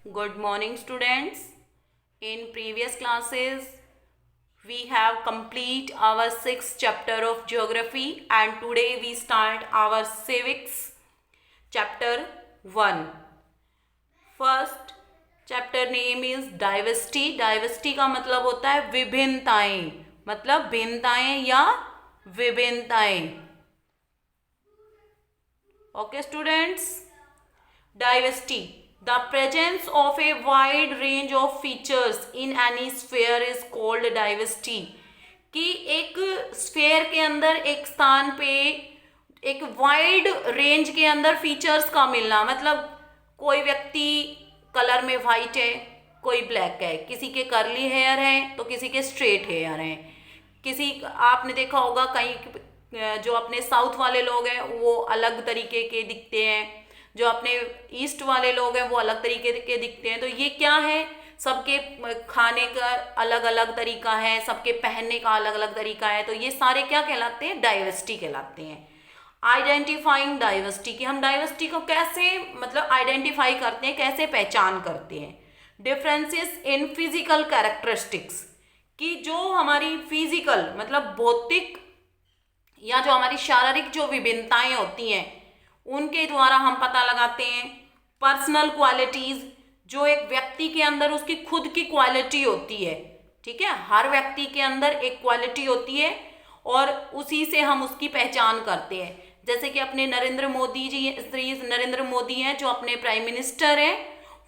Good morning, students. In previous classes, we have complete our sixth chapter of geography, and today we start our civics chapter 1. First chapter name is diversity. Diversity का मतलब होता है विभिन्नताएं, मतलब भिन्नताएं या विभिन्नताएं. Okay, students. Diversity. The presence of a wide range of features in any sphere is called diversity. कि एक sphere के अंदर एक स्थान पे एक वाइड रेंज के अंदर फीचर्स का मिलना, मतलब कोई व्यक्ति कलर में वाइट है, कोई ब्लैक है, किसी के कर्ली हेयर है तो किसी के स्ट्रेट हेयर हैं, किसी आपने देखा होगा कहीं जो अपने साउथ वाले लोग हैं वो अलग तरीके के दिखते हैं, जो अपने ईस्ट वाले लोग हैं वो अलग तरीके के दिखते हैं. तो ये क्या है, सबके खाने का अलग अलग तरीका है, सबके पहनने का अलग अलग तरीका है. तो ये सारे क्या कहलाते हैं, डाइवर्सिटी कहलाते हैं. आइडेंटिफाइंग डाइवर्सिटी, कि हम डाइवर्सिटी को कैसे मतलब आइडेंटिफाई करते हैं, कैसे पहचान करते हैं. डिफरेंसेस इन फिजिकल कैरेक्टरिस्टिक्स, कि जो हमारी फिजिकल मतलब भौतिक या जो हमारी शारीरिक जो विभिन्नताएं होती हैं उनके द्वारा हम पता लगाते हैं. पर्सनल क्वालिटीज, जो एक व्यक्ति के अंदर उसकी खुद की क्वालिटी होती है, ठीक है, हर व्यक्ति के अंदर एक क्वालिटी होती है और उसी से हम उसकी पहचान करते हैं. जैसे कि अपने नरेंद्र मोदी जी, श्री नरेंद्र मोदी हैं जो अपने प्राइम मिनिस्टर हैं,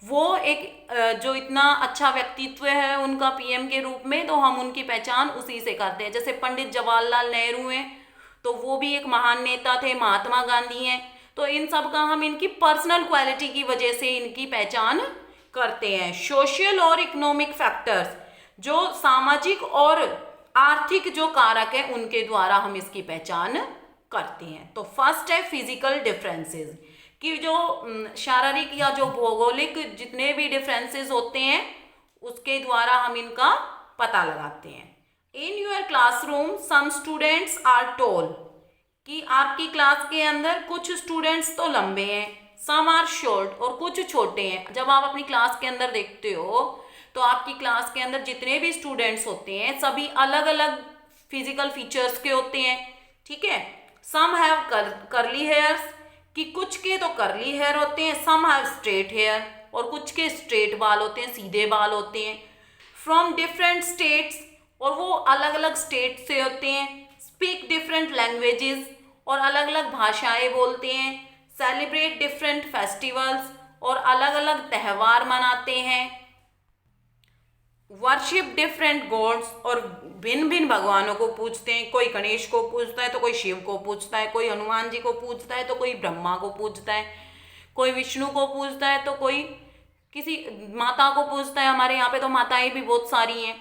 वो एक जो इतना अच्छा व्यक्तित्व है उनका पीएम के रूप में, तो हम उनकी पहचान उसी से करते हैं. जैसे पंडित जवाहरलाल नेहरू हैं तो वो भी एक महान नेता थे, महात्मा गांधी हैं, तो इन सब का हम इनकी पर्सनल क्वालिटी की वजह से इनकी पहचान करते हैं. सोशल और इकोनॉमिक फैक्टर्स, जो सामाजिक और आर्थिक जो कारक है उनके द्वारा हम इसकी पहचान करते हैं. तो फर्स्ट है फिजिकल डिफरेंसेस, कि जो शारीरिक या जो भौगोलिक जितने भी डिफरेंसेस होते हैं उसके द्वारा हम इनका पता लगाते हैं. In your classroom some students are tall, कि आपकी क्लास के अंदर कुछ स्टूडेंट्स तो लंबे हैं, सम आर शॉर्ट, और कुछ छोटे हैं. जब आप अपनी क्लास के अंदर देखते हो तो आपकी क्लास के अंदर जितने भी स्टूडेंट्स होते हैं सभी अलग अलग फिजिकल फीचर्स के होते हैं, ठीक है. सम हैव कर्ली हेयर्स, कि कुछ के तो कर्ली हेयर होते हैं, सम हैव स्ट्रेट हेयर, और कुछ के स्ट्रेट बाल होते हैं, सीधे बाल होते हैं. फ्रॉम डिफरेंट स्टेट्स, और वो अलग अलग स्टेट से होते हैं. स्पीक डिफरेंट लैंग्वेजेस, और अलग अलग भाषाएं बोलते हैं. सेलिब्रेट डिफरेंट फेस्टिवल्स, और अलग अलग त्यौहार मनाते हैं. वर्शिप डिफरेंट गॉड्स, और भिन्न भिन्न भगवानों को पूजते हैं. कोई गणेश को पूजता है तो कोई शिव को पूजता है, कोई हनुमान जी को पूजता है तो कोई ब्रह्मा को पूजता है, कोई विष्णु को पूजता है तो कोई किसी माता को पूजता है. हमारे यहाँ पे तो माताएं भी बहुत सारी हैं.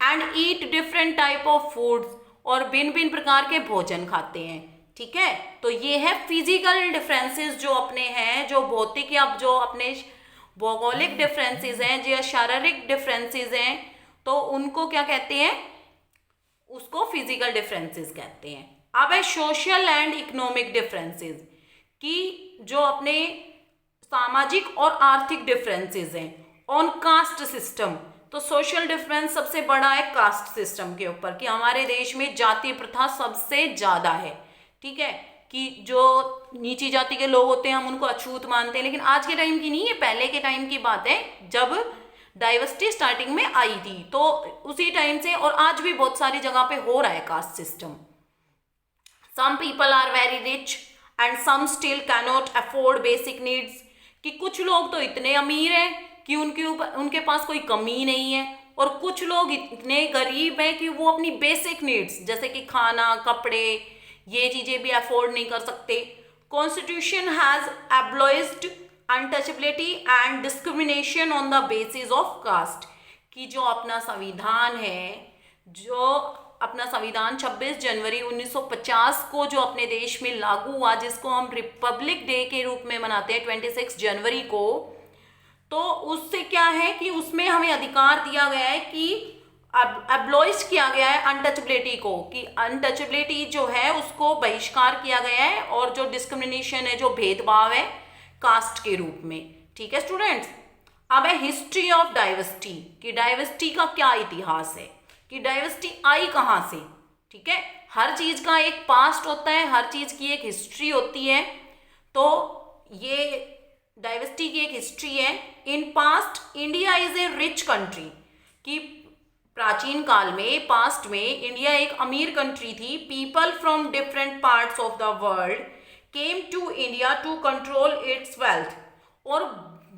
And eat different type of foods, और भिन्न भिन्न प्रकार के भोजन खाते हैं, ठीक है. तो ये है फिजिकल डिफरेंसेस जो अपने हैं, जो भौतिक या जो अपने भौगोलिक डिफरेंसेस हैं, जो शारीरिक डिफरेंसेस हैं, तो उनको क्या कहते हैं, उसको फिजिकल डिफरेंसेस कहते हैं. अब है सोशल एंड इकोनॉमिक डिफरेंसेस, कि जो अपने सामाजिक और आर्थिक डिफरेंसेस हैं. ऑन कास्ट सिस्टम, तो सोशल डिफरेंस सबसे बड़ा है कास्ट सिस्टम के ऊपर, कि हमारे देश में जाति प्रथा सबसे ज़्यादा है, ठीक है, कि जो नीची जाति के लोग होते हैं हम उनको अछूत मानते हैं. लेकिन आज के टाइम की नहीं, ये पहले के टाइम की बात है जब डाइवर्सिटी स्टार्टिंग में आई थी, तो उसी टाइम से, और आज भी बहुत सारी जगह पे हो रहा है caste system. Some people are very rich and some still cannot afford basic needs, कि कुछ लोग तो इतने अमीर हैं कि उनके पास कोई कमी नहीं है, और कुछ लोग इतने गरीब हैं कि वो अपनी बेसिक नीड्स जैसे कि खाना, कपड़े, ये चीज़ें भी अफोर्ड नहीं कर सकते. Constitution has abolished untouchability and discrimination on the basis of caste, कि जो अपना संविधान है, जो अपना संविधान 26 जनवरी 1950 को जो अपने देश में लागू हुआ, जिसको हम रिपब्लिक डे के रूप में मनाते हैं 26 जनवरी को, तो उससे क्या है कि उसमें हमें अधिकार दिया गया है कि एब्लॉइज किया गया है अनटचेबिलिटी को, कि अनटचेबिलिटी जो है उसको बहिष्कार किया गया है, और जो डिस्क्रिमिनेशन है, जो भेदभाव है कास्ट के रूप में, ठीक है स्टूडेंट्स. अब है हिस्ट्री ऑफ डाइवर्सिटी, कि डाइवर्सिटी का क्या इतिहास है, कि डाइवर्सिटी आई कहाँ से। ठीक है, हर चीज का एक पास्ट होता है, हर चीज की एक हिस्ट्री होती है। तो ये डाइवर्सिटी की एक हिस्ट्री है। In past India is a rich country, कि प्राचीन काल में, पास्ट में इंडिया एक अमीर कंट्री थी। People from different parts of the world came to India to control its wealth, और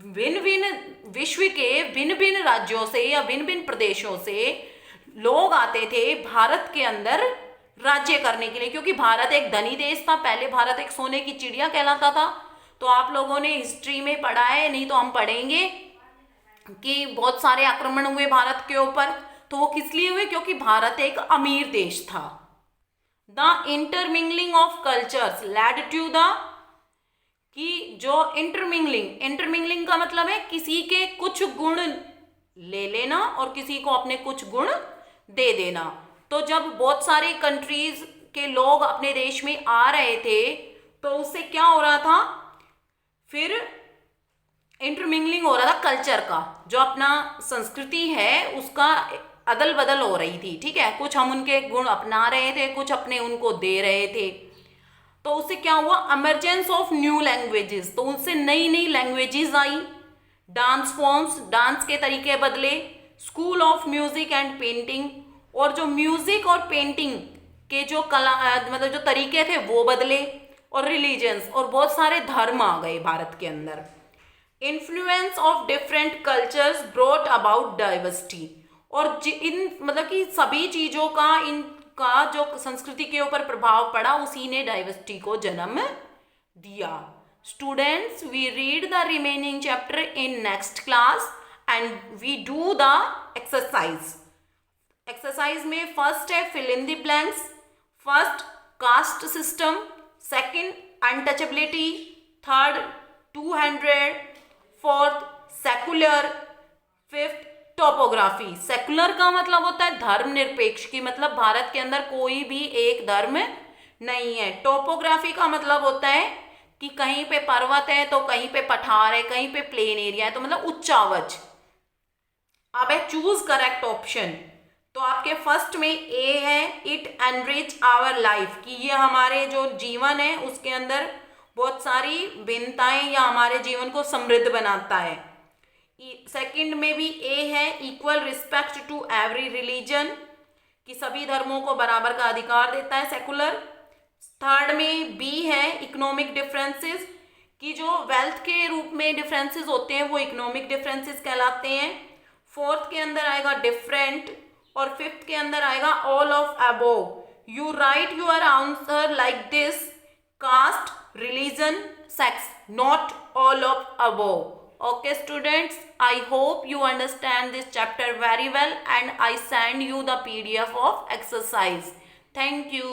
भिन्न भिन्न विश्व के भिन्न भिन्न राज्यों से या भिन्न भिन्न प्रदेशों से लोग आते थे भारत के अंदर राज्य करने के लिए, क्योंकि भारत एक धनी देश था। पहले भारत एक सोने की चिड़िया कहलाता था। तो आप लोगों ने हिस्ट्री में पढ़ा है, नहीं तो हम पढ़ेंगे कि बहुत सारे आक्रमण हुए भारत के ऊपर। तो वो किस लिए हुए, क्योंकि भारत एक अमीर देश था। The intermingling of cultures led to the, कि जो इंटरमिंगलिंग का मतलब है किसी के कुछ गुण ले लेना और किसी को अपने कुछ गुण दे देना। तो जब बहुत सारे कंट्रीज के लोग अपने देश में आ रहे थे तो उससे क्या हो रहा था, फिर इंटरमिंगलिंग हो रहा था कल्चर का, जो अपना संस्कृति है उसका अदल बदल हो रही थी। ठीक है, कुछ हम उनके गुण अपना रहे थे, कुछ अपने उनको दे रहे थे। तो उससे क्या हुआ, इमरजेंस ऑफ न्यू लैंग्वेजेस, तो उनसे नई नई लैंग्वेजेस आई। डांस फॉर्म्स, डांस के तरीके बदले। School of music and painting, और जो म्यूजिक और पेंटिंग के जो कला मतलब जो तरीके थे वो बदले। और रिलीजन्स, और बहुत सारे धर्म आ गए भारत के अंदर। Influence of different cultures brought about diversity, और इन मतलब कि सभी चीज़ों का इनका जो संस्कृति के ऊपर प्रभाव पड़ा उसी ने डाइवर्सिटी को जन्म दिया। Students, we read the remaining chapter in next class and we do the exercise. Exercise में फर्स्ट है fill in the blanks. First caste system, second untouchability, third 200, fourth secular, fifth topography. Secular का मतलब होता है धर्मनिरपेक्ष, की मतलब भारत के अंदर कोई भी एक धर्म नहीं है। टोपोग्राफी का मतलब होता है कि कहीं पे पर्वत है तो कहीं पे पठार है, कहीं पे प्लेन एरिया है, तो मतलब उच्चावच। अब है चूज करेक्ट ऑप्शन। तो आपके फर्स्ट में ए है, इट एनरिच आवर लाइफ, कि ये हमारे जो जीवन है उसके अंदर बहुत सारी भिन्नताएं या हमारे जीवन को समृद्ध बनाता है। सेकंड में भी ए है, equal respect to every religion, कि सभी धर्मों को बराबर का अधिकार देता है, सेकुलर। थर्ड में बी है, इकोनॉमिक डिफरेंसेस, कि जो वेल्थ के रूप में डिफरेंसेस होते हैं वो इकोनॉमिक डिफरेंसेस कहलाते हैं। फोर्थ के अंदर आएगा डिफरेंट, और फिफ्थ के अंदर आएगा all of above. You write your answer like this, caste, religion, sex, not all of above. Okay students, I hope you understand this chapter very well and I send you the PDF of exercise. Thank you.